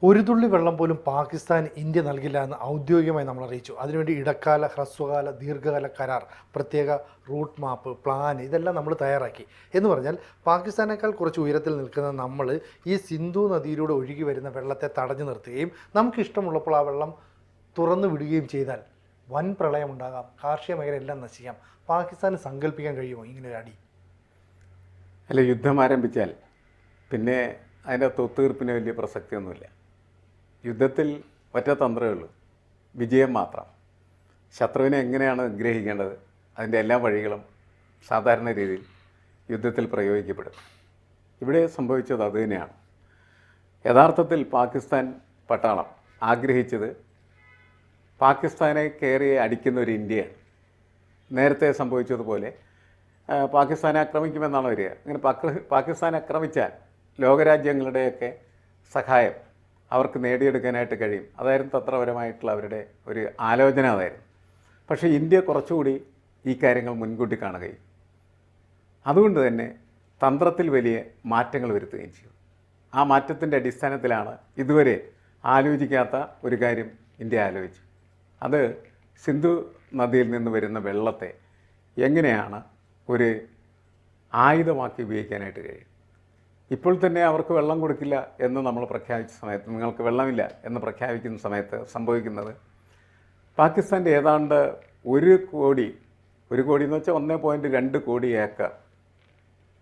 ഒരു തുള്ളി വെള്ളം പോലും പാകിസ്ഥാൻ ഇന്ത്യ നൽകില്ല എന്ന് ഔദ്യോഗികമായി നമ്മൾ അറിയിച്ചു. അതിനുവേണ്ടി ഇടക്കാല, ഹ്രസ്വകാല, ദീർഘകാല കരാർ, പ്രത്യേക റൂട്ട് മാപ്പ്, പ്ലാൻ ഇതെല്ലാം നമ്മൾ തയ്യാറാക്കി. എന്ന് പറഞ്ഞാൽ പാകിസ്ഥാനേക്കാൾ കുറച്ച് ഉയരത്തിൽ നിൽക്കുന്ന നമ്മൾ ഈ സിന്ധു നദിയിലൂടെ ഒഴുകി വരുന്ന വെള്ളത്തെ തടഞ്ഞു നിർത്തുകയും നമുക്കിഷ്ടമുള്ളപ്പോൾ ആ വെള്ളം തുറന്നു വിടുകയും ചെയ്താൽ വൻ പ്രളയമുണ്ടാകാം, കാർഷിക മേഖല എല്ലാം നശിക്കാം. പാകിസ്ഥാന് സങ്കല്പിക്കാൻ കഴിയുമോ ഇങ്ങനൊരു അടി? അല്ല, യുദ്ധം ആരംഭിച്ചാൽ പിന്നെ അതിൻ്റെ ഒത്തുതീർപ്പിന് വലിയ പ്രസക്തിയൊന്നുമില്ല. യുദ്ധത്തിൽ ഒറ്റ തന്ത്രമേ ഉള്ളൂ, വിജയം മാത്രം. ശത്രുവിനെ എങ്ങനെയാണ് നിഗ്രഹിക്കേണ്ടത് അതിൻ്റെ എല്ലാ വഴികളും സാധാരണ രീതിയിൽ യുദ്ധത്തിൽ പ്രയോഗിക്കപ്പെടും. ഇവിടെ സംഭവിച്ചത് അതുതന്നെയാണ്. യഥാർത്ഥത്തിൽ പാകിസ്ഥാൻ പട്ടാളം ആഗ്രഹിച്ചത് പാകിസ്ഥാനെ കയറി അടിക്കുന്ന ഒരു ഇന്ത്യയാണ്. നേരത്തെ സംഭവിച്ചതുപോലെ പാകിസ്ഥാനെ ആക്രമിക്കുമെന്നാണ് വരിക. അങ്ങനെ പാകിസ്ഥാനെ ആക്രമിച്ചാൽ ലോകരാജ്യങ്ങളുടെയൊക്കെ സഹായം അവർക്ക് നേടിയെടുക്കാനായിട്ട് കഴിയും. അതായിരുന്നു തന്ത്രപരമായിട്ടുള്ള അവരുടെ ഒരു ആലോചന അതായിരുന്നു. പക്ഷേ ഇന്ത്യ കുറച്ചുകൂടി ഈ കാര്യങ്ങൾ മുൻകൂട്ടി കാണുകയും അതുകൊണ്ട് തന്നെ തന്ത്രത്തിൽ വലിയ മാറ്റങ്ങൾ വരുത്തുകയും ചെയ്തു. ആ മാറ്റത്തിൻ്റെ അടിസ്ഥാനത്തിലാണ് ഇതുവരെ ആലോചിക്കാത്ത ഒരു കാര്യം ഇന്ത്യ ആലോചിച്ചു. അത് സിന്ധു നദിയിൽ നിന്ന് വരുന്ന വെള്ളത്തെ എങ്ങനെയാണ് ഒരു ആയുധമാക്കി ഉപയോഗിക്കാനായിട്ട് കഴിയും. ഇപ്പോൾ തന്നെ അവർക്ക് വെള്ളം കൊടുക്കില്ല എന്ന് നമ്മൾ പ്രഖ്യാപിച്ച സമയത്ത്, നിങ്ങൾക്ക് വെള്ളമില്ല എന്ന് പ്രഖ്യാപിക്കുന്ന സമയത്ത് സംഭവിക്കുന്നത്, പാകിസ്ഥാൻ്റെ ഏതാണ്ട് 1 കോടി എന്ന് വെച്ചാൽ 1.2 കോടി ഏക്കർ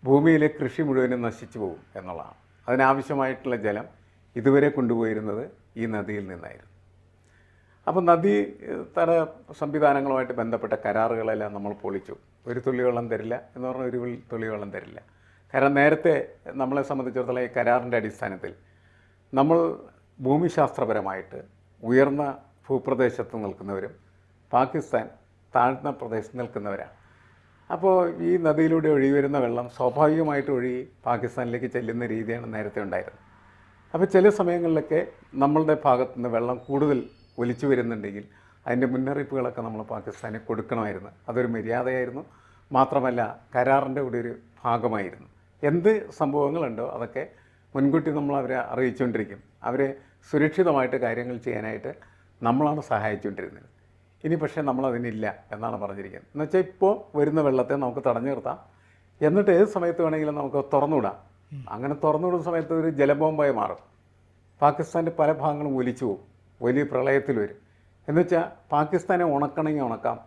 ഭൂമിയിലെ കൃഷി മുഴുവനും നശിച്ചു പോകും എന്നുള്ളതാണ്. അതിനാവശ്യമായിട്ടുള്ള ജലം ഇതുവരെ കൊണ്ടുപോയിരുന്നത് ഈ നദിയിൽ നിന്നായിരുന്നു. അപ്പോൾ നദീ തട സംവിധാനങ്ങളുമായിട്ട് ബന്ധപ്പെട്ട കരാറുകളെല്ലാം നമ്മൾ പൊളിച്ചു. ഒരു തുള്ളി വെള്ളം തരില്ല എന്ന് പറഞ്ഞാൽ ഒരു തുള്ളി വെള്ളം തരില്ല. കാരണം നേരത്തെ നമ്മളെ സംബന്ധിച്ചിടത്തോളം ഈ കരാറിൻ്റെ അടിസ്ഥാനത്തിൽ നമ്മൾ ഭൂമിശാസ്ത്രപരമായിട്ട് ഉയർന്ന ഭൂപ്രദേശത്ത് നിൽക്കുന്നവരും പാകിസ്ഥാൻ താഴ്ന്ന പ്രദേശത്ത് നിൽക്കുന്നവരാണ്. അപ്പോൾ ഈ നദിയിലൂടെ ഒഴുകി വരുന്ന വെള്ളം സ്വാഭാവികമായിട്ട് ഒഴുകി പാകിസ്ഥാനിലേക്ക് ചെല്ലുന്ന രീതിയാണ് നേരത്തെ ഉണ്ടായിരുന്നത്. അപ്പോൾ ചില സമയങ്ങളിലൊക്കെ നമ്മളുടെ ഭാഗത്തു നിന്ന് വെള്ളം കൂടുതൽ ഒലിച്ചു വരുന്നുണ്ടെങ്കിൽ അതിൻ്റെ മുന്നറിയിപ്പുകളൊക്കെ നമ്മൾ പാകിസ്ഥാന് കൊടുക്കണമായിരുന്നു. അതൊരു മര്യാദയായിരുന്നു. മാത്രമല്ല കരാറിൻ്റെ കൂടെ ഒരു ഭാഗമായിരുന്നു. എന്ത് സംഭവങ്ങളുണ്ടോ അതൊക്കെ മുൻകൂട്ടി നമ്മൾ അവരെ അറിയിച്ചുകൊണ്ടിരിക്കും. അവരെ സുരക്ഷിതമായിട്ട് കാര്യങ്ങൾ ചെയ്യാനായിട്ട് നമ്മളാണ് സഹായിച്ചുകൊണ്ടിരുന്നത്. ഇനി പക്ഷേ നമ്മളതിനില്ല എന്നാണ് പറഞ്ഞിരിക്കുന്നത്. എന്നുവെച്ചാൽ ഇപ്പോൾ വരുന്ന വെള്ളത്തെ നമുക്ക് തടഞ്ഞു നിർത്താം, എന്നിട്ട് ഏത് സമയത്ത് വേണമെങ്കിലും നമുക്ക് തുറന്നുവിടാം. അങ്ങനെ തുറന്നുവിടുന്ന സമയത്ത് ഒരു ജലബോംബായി മാറും. പാകിസ്ഥാൻ്റെ പല ഭാഗങ്ങളും ഒലിച്ചു പോകും, വലിയ പ്രളയത്തിൽ വരും. എന്നുവെച്ചാൽ പാകിസ്ഥാനെ ഉണക്കണമെങ്കിൽ ഉണക്കാം,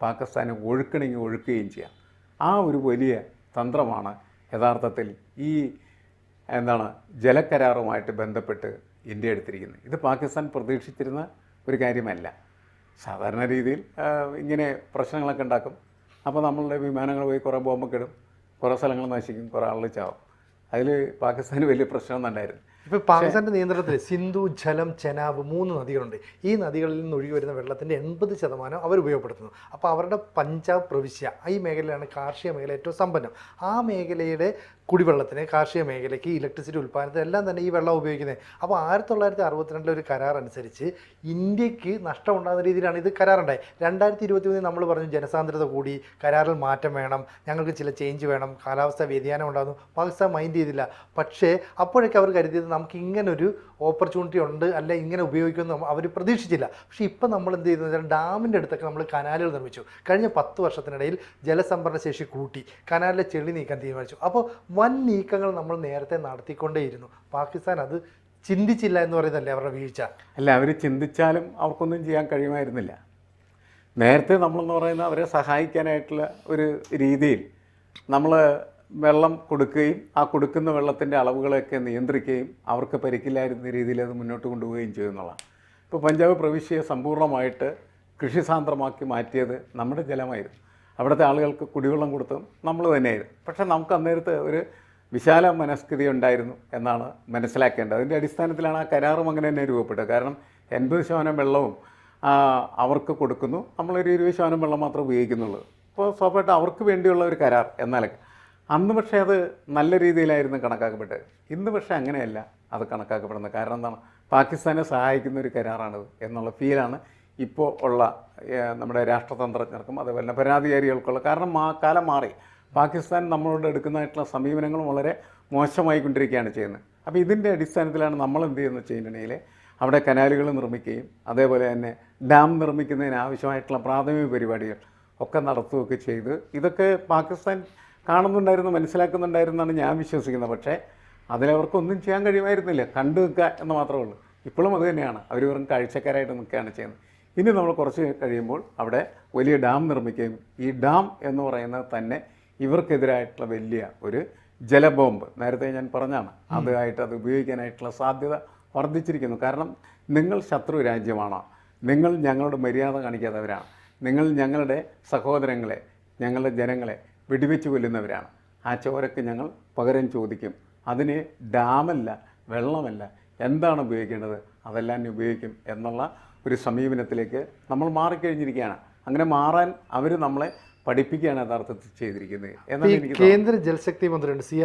പാകിസ്ഥാനെ ഒഴുക്കണമെങ്കിൽ ഒഴുക്കുകയും ചെയ്യാം. ആ ഒരു വലിയ തന്ത്രമാണ് യഥാർത്ഥത്തിൽ ഈ ജലക്കരാറുമായിട്ട് ബന്ധപ്പെട്ട് ഇന്ത്യ എടുത്തിരിക്കുന്നത്. ഇത് പാകിസ്ഥാൻ പ്രതീക്ഷിച്ചിരുന്ന ഒരു കാര്യമല്ല. സാധാരണ രീതിയിൽ ഇങ്ങനെ പ്രശ്നങ്ങളൊക്കെ ഉണ്ടാക്കും. അപ്പോൾ നമ്മളുടെ വിമാനങ്ങൾ പോയി കുറേ ബോംബൊക്കെ ഇടും, കുറേ സ്ഥലങ്ങൾ നശിക്കും, കുറേ ആളുകൾ ചാവും. അതിൽ പാകിസ്ഥാന് വലിയ പ്രശ്നമൊന്നും ഉണ്ടായിരുന്നു. ഇപ്പോൾ പാകിസ്ഥാൻ്റെ നിയന്ത്രണത്തിൽ സിന്ധു, ഝലം, ചെനാബ് 3 നദികളുണ്ട്. ഈ നദികളിൽ നിന്ന് ഒഴുകി വരുന്ന വെള്ളത്തിൻ്റെ 80% അവർ ഉപയോഗപ്പെടുത്തുന്നു. അപ്പോൾ അവരുടെ പഞ്ചാബ് പ്രവിശ്യ ഈ മേഖലയാണ് കാർഷിക മേഖല ഏറ്റവും സമ്പന്നം. ആ മേഖലയുടെ കുടിവെള്ളത്തിന്, കാർഷിക മേഖലയ്ക്ക്, ഇലക്ട്രിസിറ്റി ഉൽപ്പാദനത്തിന് എല്ലാം തന്നെ ഈ വെള്ളം ഉപയോഗിക്കുന്നത്. അപ്പോൾ 1962 ഒരു കരാർ അനുസരിച്ച് ഇന്ത്യക്ക് നഷ്ടമുണ്ടാകുന്ന രീതിയിലാണ് ഇത് കരാറുണ്ടായി. 2023 നമ്മൾ പറഞ്ഞു ജനസാന്ദ്രത കൂടി, കരാറിൽ മാറ്റം വേണം, ഞങ്ങൾക്ക് ചില ചേഞ്ച് വേണം, കാലാവസ്ഥ വ്യതിയാനം ഉണ്ടാകുന്നു. പാകിസ്ഥാൻ മൈൻഡ് ചെയ്തില്ല. പക്ഷേ അപ്പോഴൊക്കെ അവർ കരുതിയത് നമുക്ക് ഇങ്ങനൊരു ഓപ്പർച്യൂണിറ്റി ഉണ്ട്, അല്ല ഇങ്ങനെ ഉപയോഗിക്കുമെന്ന് അവർ പ്രതീക്ഷിച്ചില്ല. പക്ഷേ ഇപ്പം നമ്മൾ എന്ത് ചെയ്തെന്ന് വെച്ചാൽ ഡാമിൻ്റെ അടുത്തൊക്കെ നമ്മൾ കനാലുകൾ നിർമ്മിച്ചു. കഴിഞ്ഞ 10 വർഷത്തിനിടയിൽ ജലസംഭരണ ശേഷി കൂട്ടി, കനാലിലെ ചെളി നീക്കാൻ തീരുമാനിച്ചു. അപ്പോൾ വൻ നീക്കങ്ങൾ നമ്മൾ നേരത്തെ നടത്തിക്കൊണ്ടേയിരുന്നു. പാകിസ്ഥാൻ അത് ചിന്തിച്ചില്ല എന്ന് പറയുന്നതല്ലേ അവരുടെ വീഴ്ച? അല്ല, അവർ ചിന്തിച്ചാലും അവർക്കൊന്നും ചെയ്യാൻ കഴിയുമായിരുന്നില്ല. നേരത്തെ നമ്മളെന്ന് പറയുന്നത് അവരെ സഹായിക്കാനായിട്ടുള്ള ഒരു രീതിയിൽ നമ്മൾ വെള്ളം കൊടുക്കുകയും ആ കൊടുക്കുന്ന വെള്ളത്തിൻ്റെ അളവുകളൊക്കെ നിയന്ത്രിക്കുകയും അവർക്ക് പരിക്കില്ലായിരുന്ന രീതിയിൽ അത് മുന്നോട്ട് കൊണ്ടുപോവുകയും ചെയ്യുന്നതാണ്. ഇപ്പോൾ പഞ്ചാബ് പ്രവിശ്യയെ സമ്പൂർണ്ണമായിട്ട് കൃഷിസാന്ദ്രമാക്കി മാറ്റിയത് നമ്മുടെ ജലമായിരുന്നു. അവിടുത്തെ ആളുകൾക്ക് കുടിവെള്ളം കൊടുത്തതും നമ്മൾ തന്നെയായിരുന്നു. പക്ഷേ നമുക്ക് അന്നേരത്ത് ഒരു വിശാല മനസ്കൃതി ഉണ്ടായിരുന്നു എന്നാണ് മനസ്സിലാക്കേണ്ടത്. അതിൻ്റെ അടിസ്ഥാനത്തിലാണ് ആ കരാറും അങ്ങനെ തന്നെ രൂപപ്പെട്ടത്. കാരണം 80% വെള്ളവും അവർക്ക് കൊടുക്കുന്നു, നമ്മളൊരു 20% വെള്ളം മാത്രമേ ഉപയോഗിക്കുന്നുള്ളൂ. അപ്പോൾ സ്വാഭാവികമായിട്ട് അവർക്ക് വേണ്ടിയുള്ള ഒരു കരാർ. എന്നാൽ അന്ന് പക്ഷേ അത് നല്ല രീതിയിലായിരുന്നു കണക്കാക്കപ്പെട്ടത്. ഇന്ന് പക്ഷേ അങ്ങനെയല്ല അത് കണക്കാക്കപ്പെടുന്നത്. കാരണം എന്താണ്, പാകിസ്ഥാനെ സഹായിക്കുന്ന ഒരു കരാറാണിത് എന്നുള്ള ഫീലാണ് ഇപ്പോൾ ഉള്ള നമ്മുടെ രാഷ്ട്രതന്ത്രജ്ഞർക്കും അതുപോലെ ഭരണാധികാരികൾക്കുള്ള. കാരണം കാലം മാറി. പാകിസ്ഥാൻ നമ്മളോട് എടുക്കുന്നതായിട്ടുള്ള സമീപനങ്ങളും വളരെ മോശമായിക്കൊണ്ടിരിക്കുകയാണ് ചെയ്യുന്നത്. അപ്പോൾ ഇതിൻ്റെ അടിസ്ഥാനത്തിലാണ് നമ്മൾ എന്ത് ചെയ്യുന്നത് വെച്ചിട്ടുണ്ടെങ്കിൽ അവിടെ കനാലുകൾ നിർമ്മിക്കുകയും അതേപോലെ തന്നെ ഡാം നിർമ്മിക്കുന്നതിന് ആവശ്യമായിട്ടുള്ള പ്രാഥമിക പരിപാടികൾ ഒക്കെ നടത്തുകയൊക്കെ ചെയ്ത് ഇതൊക്കെ പാകിസ്ഥാൻ കാണുന്നുണ്ടായിരുന്നു, മനസ്സിലാക്കുന്നുണ്ടായിരുന്നാണ് ഞാൻ വിശ്വസിക്കുന്നത്. പക്ഷേ അതിലവർക്കൊന്നും ചെയ്യാൻ കഴിയുമായിരുന്നില്ല, കണ്ടു നിൽക്കുക എന്ന് മാത്രമേ ഉള്ളൂ. ഇപ്പോഴും അത് തന്നെയാണ്, അവർ വെറും കാഴ്ചക്കാരായിട്ട് നിൽക്കുകയാണ് ചെയ്യുന്നത്. ഇനി നമ്മൾ കുറച്ച് കഴിയുമ്പോൾ അവിടെ വലിയ ഡാം നിർമ്മിക്കുകയും ഈ ഡാം എന്ന് പറയുന്നത് തന്നെ ഇവർക്കെതിരായിട്ടുള്ള വലിയ ഒരു ജലബോംബ്, നേരത്തെ ഞാൻ പറഞ്ഞാണ്, അതായിട്ട് അത് ഉപയോഗിക്കാനായിട്ടുള്ള സാധ്യത വർദ്ധിച്ചിരിക്കുന്നു. കാരണം നിങ്ങൾ ശത്രു രാജ്യമാണോ, നിങ്ങൾ ഞങ്ങളുടെ മര്യാദ കാണിക്കാത്തവരാണ്, നിങ്ങൾ ഞങ്ങളുടെ സഹോദരങ്ങളെ, ഞങ്ങളുടെ ജനങ്ങളെ വെടിവെച്ച് കൊല്ലുന്നവരാണ്, ആ ചോരക്ക് ഞങ്ങൾ പകരം ചോദിക്കും. അതിന് ഡാമല്ല, വെള്ളമല്ല, എന്താണ് ഉപയോഗിക്കേണ്ടത് അതെല്ലാം ഉപയോഗിക്കും എന്നുള്ള ഒരു സമീപനത്തിലേക്ക് നമ്മൾ മാറിക്കഴിഞ്ഞിരിക്കുകയാണ്. അങ്ങനെ മാറാൻ അവർ നമ്മളെ പഠിപ്പിക്കുകയാണ് യഥാർത്ഥത്തിൽ ചെയ്തിരിക്കുന്നത് എന്നാണ് എനിക്ക് കേന്ദ്ര ജലശക്തി മന്ത്രിയുണ്ട് സി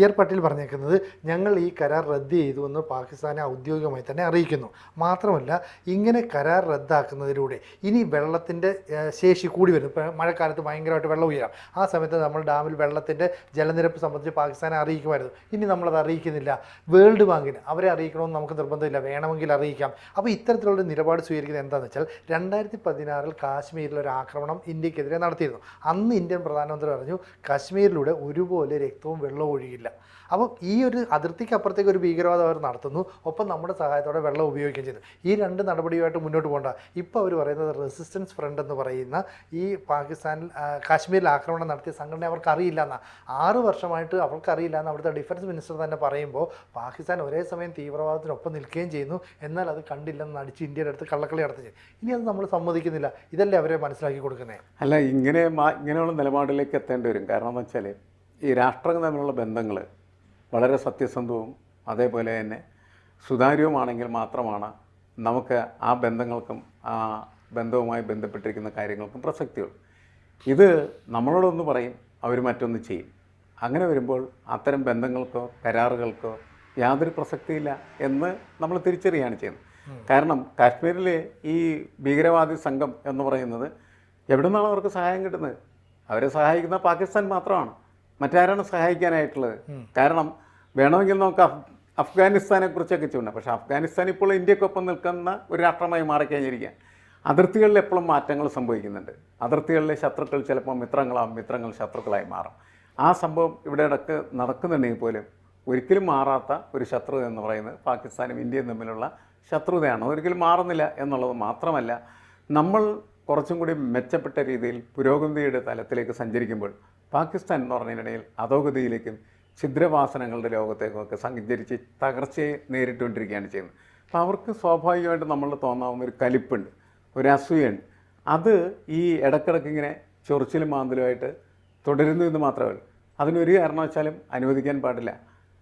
ആർ പട്ടേൽ പറഞ്ഞേക്കുന്നത്, ഞങ്ങൾ ഈ കരാർ റദ്ദ് ചെയ്തു എന്ന് പാകിസ്ഥാനെ ഔദ്യോഗികമായി തന്നെ അറിയിക്കുന്നു. മാത്രമല്ല ഇങ്ങനെ കരാർ റദ്ദാക്കുന്നതിലൂടെ ഇനി വെള്ളത്തിൻ്റെ ശേഷി കൂടി വരും. ഇപ്പോൾ മഴക്കാലത്ത് ഭയങ്കരമായിട്ട് വെള്ളം ഉയരാം. ആ സമയത്ത് നമ്മൾ ഡാമിൽ വെള്ളത്തിൻ്റെ ജലനിരപ്പ് സംബന്ധിച്ച് പാകിസ്ഥാനെ അറിയിക്കുമായിരുന്നു. ഇനി നമ്മളത് അറിയിക്കുന്നില്ല. വേൾഡ് ബാങ്കിന് അവരെ അറിയിക്കണമെന്ന് നമുക്ക് നിർബന്ധമില്ല, വേണമെങ്കിൽ അറിയിക്കാം. അപ്പോൾ ഇത്തരത്തിലുള്ള നിലപാട് സ്വീകരിക്കുന്നത് എന്താണെന്ന് വെച്ചാൽ 2016 കാശ്മീരിലൊരു ആക്രമണം ഇന്ത്യക്കെതിരെ നടത്തിയിരുന്നു. അന്ന് ഇന്ത്യൻ പ്രധാനമന്ത്രി പറഞ്ഞു കാശ്മീരിലൂടെ ഒരുപോലെ രക്തവും വെള്ളവും ഒഴുകില്ല. അപ്പം ഈ ഒരു അതിർത്തിക്കപ്പുറത്തേക്ക് ഒരു ഭീകരവാദം അവർ നടത്തുന്നു, ഒപ്പം നമ്മുടെ സഹായത്തോടെ വെള്ളം ഉപയോഗിക്കുകയും ചെയ്തു. ഈ രണ്ട് നടപടിയുമായിട്ട് മുന്നോട്ട് പോകേണ്ട. ഇപ്പോൾ അവർ പറയുന്നത് റെസിസ്റ്റൻസ് ഫ്രണ്ട് എന്ന് പറയുന്ന ഈ പാകിസ്ഥാനിൽ കാശ്മീരിൽ ആക്രമണം നടത്തിയ സംഘടന അവർക്ക് അറിയില്ല എന്നാണ്. 6 വർഷമായിട്ട് അവർക്കറിയില്ല എന്ന് അവിടുത്തെ ഡിഫൻസ് മിനിസ്റ്റർ തന്നെ പറയുമ്പോൾ പാകിസ്ഥാൻ ഒരേ സമയം തീവ്രവാദത്തിനൊപ്പം നിൽക്കുകയും ചെയ്യുന്നു, എന്നാൽ അത് കണ്ടില്ലെന്ന് നടിച്ച് ഇന്ത്യയുടെ അടുത്ത് കള്ളക്കളി നടത്തുകയും. ഇനി അത് നമ്മൾ സമ്മതിക്കുന്നില്ല. ഇതല്ലേ അവരെ മനസ്സിലാക്കി കൊടുക്കുന്നത്? അല്ല, ഇങ്ങനെയുള്ള നിലപാടിലേക്ക് എത്തേണ്ടി വരും. കാരണം എന്ന് വെച്ചാൽ ഈ രാഷ്ട്രങ്ങൾ തമ്മിലുള്ള ബന്ധങ്ങൾ വളരെ സത്യസന്ധവും അതേപോലെ തന്നെ സുതാര്യവുമാണെങ്കിൽ മാത്രമാണ് നമുക്ക് ആ ബന്ധങ്ങൾക്കും ആ ബന്ധവുമായി ബന്ധപ്പെട്ടിരിക്കുന്ന കാര്യങ്ങൾക്കും പ്രസക്തിയുള്ളൂ. ഇത് നമ്മളോടൊന്ന് പറയും, അവർ മറ്റൊന്ന് ചെയ്യും. അങ്ങനെ വരുമ്പോൾ അത്തരം ബന്ധങ്ങൾക്കോ കരാറുകൾക്കോ യാതൊരു പ്രസക്തിയില്ല എന്ന് നമ്മൾ തിരിച്ചറിയുകയാണ് ചെയ്യുന്നത്. കാരണം കാശ്മീരിലെ ഈ ഭീകരവാദി സംഘം എന്ന് പറയുന്നത് എവിടെ നിന്നാണ് അവർക്ക് സഹായം കിട്ടുന്നത്? അവരെ സഹായിക്കുന്ന പാകിസ്ഥാൻ മാത്രമാണ്. മറ്റാരാണ് സഹായിക്കാനായിട്ടുള്ളത്? കാരണം വേണമെങ്കിൽ നമുക്ക് അഫ്ഗാനിസ്ഥാനെ കുറിച്ചൊക്കെ ചൂണ്ട, പക്ഷേ അഫ്ഗാനിസ്ഥാൻ ഇപ്പോൾ ഇന്ത്യക്കൊപ്പം നിൽക്കുന്ന ഒരു രാഷ്ട്രമായി മാറിക്കഴിഞ്ഞിരിക്കുക. അതിർത്തികളിൽ എപ്പോഴും മാറ്റങ്ങൾ സംഭവിക്കുന്നുണ്ട്. അതിർത്തികളിലെ ശത്രുക്കൾ ചിലപ്പോൾ മിത്രങ്ങളാവും, മിത്രങ്ങൾ ശത്രുക്കളായി മാറും. ആ സംഭവം ഇവിടെ ഇടയ്ക്ക് നടക്കുന്നുണ്ടെങ്കിൽ പോലും ഒരിക്കലും മാറാത്ത ഒരു ശത്രുത എന്ന് പറയുന്നത് പാകിസ്ഥാനും ഇന്ത്യയും തമ്മിലുള്ള ശത്രുതയാണ്. ഒരിക്കലും മാറുന്നില്ല എന്നുള്ളത് മാത്രമല്ല, നമ്മൾ കുറച്ചും കൂടി മെച്ചപ്പെട്ട രീതിയിൽ പുരോഗതിയുടെ തലത്തിലേക്ക് സഞ്ചരിക്കുമ്പോൾ പാകിസ്ഥാൻ എന്ന് പറഞ്ഞതിനിടയിൽ അധോഗതിയിലേക്കും ഛിദ്രവാസനങ്ങളുടെ ലോകത്തേക്കുമൊക്കെ സഞ്ചരിച്ച് തകർച്ചയെ നേരിട്ടുകൊണ്ടിരിക്കുകയാണ് ചെയ്യുന്നത്. അപ്പോൾ അവർക്ക് സ്വാഭാവികമായിട്ട് നമ്മൾ തോന്നാവുന്ന ഒരു കലിപ്പുണ്ട്, ഒരു അസൂയുണ്ട്. അത് ഈ ഇടക്കിടക്ക് ഇങ്ങനെ ചൊറിച്ചിലും മാന്തലുമായിട്ട് തുടരുന്നു എന്ന് മാത്രമേ ഉള്ളൂ. അതിനൊരു കാരണവശാലും അനുവദിക്കാൻ പാടില്ല.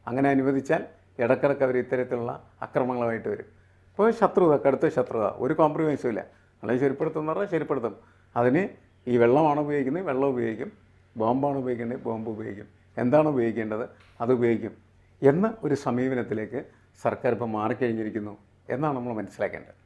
അങ്ങനെ അനുവദിച്ചാൽ ഇടക്കിടക്ക് അവർ ഇത്തരത്തിലുള്ള അക്രമങ്ങളുമായിട്ട് വരും. ഇപ്പോൾ ശത്രുത, കടുത്ത ശത്രുത, ഒരു കോംപ്രമൈസും ഇല്ല. നമ്മളെ ശരിപ്പെടുത്തുമെന്ന് പറഞ്ഞാൽ ശരിപ്പെടുത്തും. അതിന് ഈ വെള്ളമാണ് ഉപയോഗിക്കുന്നത്, വെള്ളം ഉപയോഗിക്കും, ബോംബാണ് ഉപയോഗിക്കേണ്ടത്, ബോംബ് ഉപയോഗിക്കും, എന്താണ് ഉപയോഗിക്കേണ്ടത് അത് ഉപയോഗിക്കും എന്ന ഒരു സമീപനത്തിലേക്ക് സർക്കാർ ഇപ്പോൾ മാറിക്കഴിഞ്ഞിരിക്കുന്നു എന്നാണ് നമ്മൾ മനസ്സിലാക്കേണ്ടത്.